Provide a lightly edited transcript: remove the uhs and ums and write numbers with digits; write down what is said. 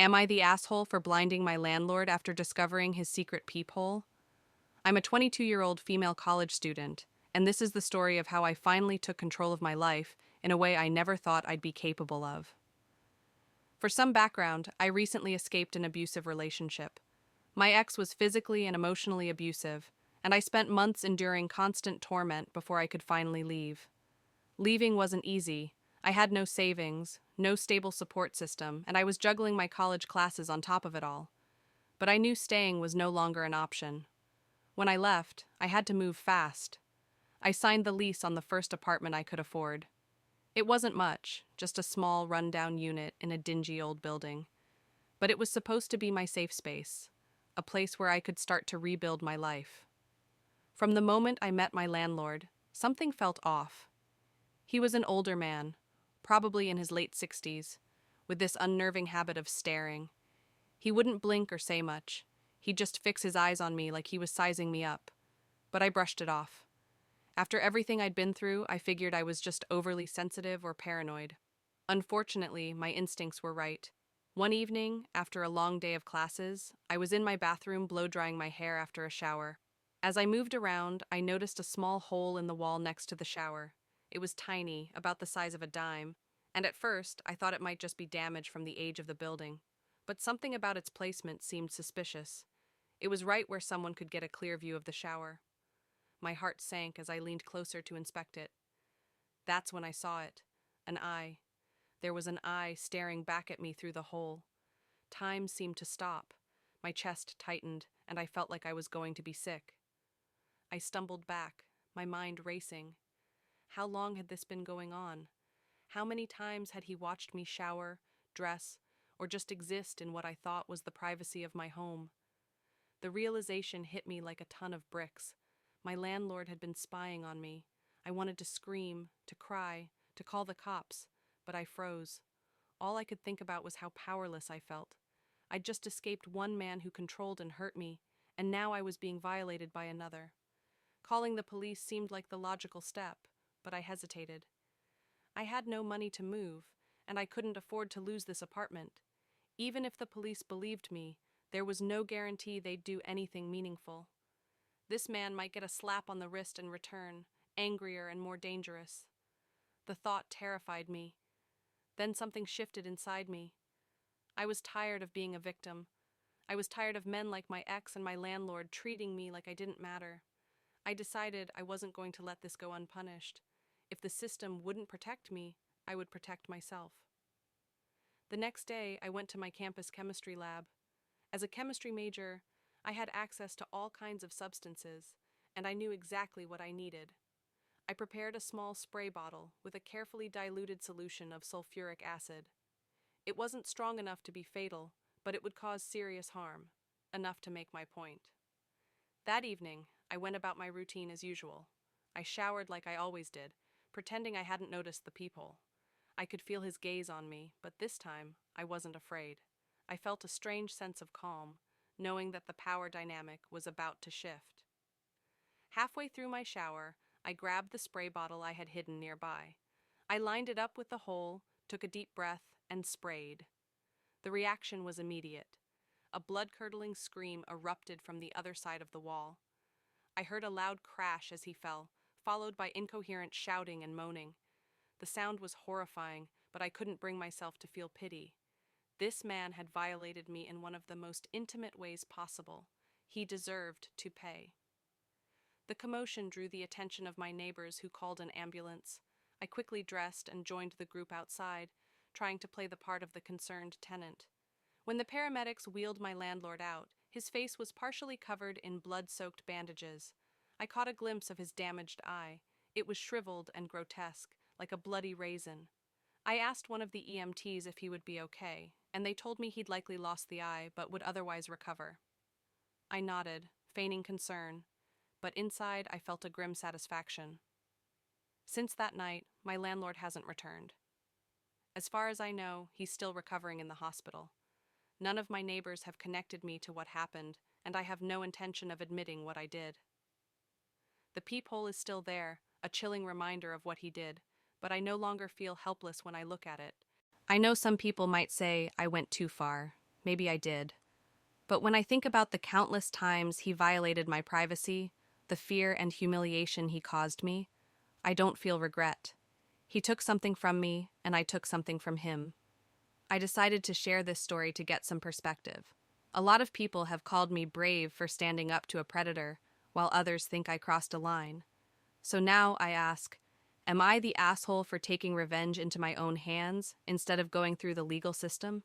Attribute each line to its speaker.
Speaker 1: Am I the asshole for blinding my landlord after discovering his secret peephole? I'm a 22-year-old female college student, and this is the story of how I finally took control of my life in a way I never thought I'd be capable of. For some background, I recently escaped an abusive relationship. My ex was physically and emotionally abusive, and I spent months enduring constant torment before I could finally leave. Leaving wasn't easy. I had no savings, no stable support system, and I was juggling my college classes on top of it all. But I knew staying was no longer an option. When I left, I had to move fast. I signed the lease on the first apartment I could afford. It wasn't much, just a small, run-down unit in a dingy old building. But it was supposed to be my safe space, a place where I could start to rebuild my life. From the moment I met my landlord, something felt off. He was an older man, probably in his late 60s, with this unnerving habit of staring. He wouldn't blink or say much. He'd just fix his eyes on me like he was sizing me up. But I brushed it off. After everything I'd been through, I figured I was just overly sensitive or paranoid. Unfortunately, my instincts were right. One evening, after a long day of classes, I was in my bathroom blow-drying my hair after a shower. As I moved around, I noticed a small hole in the wall next to the shower. It was tiny, about the size of a dime, and at first I thought it might just be damage from the age of the building. But something about its placement seemed suspicious. It was right where someone could get a clear view of the shower. My heart sank as I leaned closer to inspect it. That's when I saw it. An eye. There was an eye staring back at me through the hole. Time seemed to stop. My chest tightened, and I felt like I was going to be sick. I stumbled back, my mind racing. How long had this been going on? How many times had he watched me shower, dress, or just exist in what I thought was the privacy of my home? The realization hit me like a ton of bricks. My landlord had been spying on me. I wanted to scream, to cry, to call the cops, but I froze. All I could think about was how powerless I felt. I'd just escaped one man who controlled and hurt me, and now I was being violated by another. Calling the police seemed like the logical step, but I hesitated. I had no money to move, and I couldn't afford to lose this apartment. Even if the police believed me, there was no guarantee they'd do anything meaningful. This man might get a slap on the wrist in return, angrier and more dangerous. The thought terrified me. Then something shifted inside me. I was tired of being a victim. I was tired of men like my ex and my landlord treating me like I didn't matter. I decided I wasn't going to let this go unpunished. If the system wouldn't protect me, I would protect myself. The next day, I went to my campus chemistry lab. As a chemistry major, I had access to all kinds of substances, and I knew exactly what I needed. I prepared a small spray bottle with a carefully diluted solution of sulfuric acid. It wasn't strong enough to be fatal, but it would cause serious harm, enough to make my point. That evening, I went about my routine as usual. I showered like I always did, pretending I hadn't noticed the peephole. I could feel his gaze on me, but this time, I wasn't afraid. I felt a strange sense of calm, knowing that the power dynamic was about to shift. Halfway through my shower, I grabbed the spray bottle I had hidden nearby. I lined it up with the hole, took a deep breath, and sprayed. The reaction was immediate. A blood-curdling scream erupted from the other side of the wall. I heard a loud crash as he fell, followed by incoherent shouting and moaning. The sound was horrifying, but I couldn't bring myself to feel pity. This man had violated me in one of the most intimate ways possible. He deserved to pay. The commotion drew the attention of my neighbors, who called an ambulance. I quickly dressed and joined the group outside, trying to play the part of the concerned tenant. When the paramedics wheeled my landlord out, his face was partially covered in blood-soaked bandages. I caught a glimpse of his damaged eye. It was shriveled and grotesque, like a bloody raisin. I asked one of the EMTs if he would be okay, and they told me he'd likely lost the eye, but would otherwise recover. I nodded, feigning concern, but inside I felt a grim satisfaction. Since that night, my landlord hasn't returned. As far as I know, he's still recovering in the hospital. None of my neighbors have connected me to what happened, and I have no intention of admitting what I did. The peephole is still there, a chilling reminder of what he did, but I no longer feel helpless when I look at it. I know some people might say I went too far, maybe I did. But when I think about the countless times he violated my privacy, the fear and humiliation he caused me, I don't feel regret. He took something from me, and I took something from him. I decided to share this story to get some perspective. A lot of people have called me brave for standing up to a predator, while others think I crossed a line. So now I ask, am I the asshole for taking revenge into my own hands instead of going through the legal system?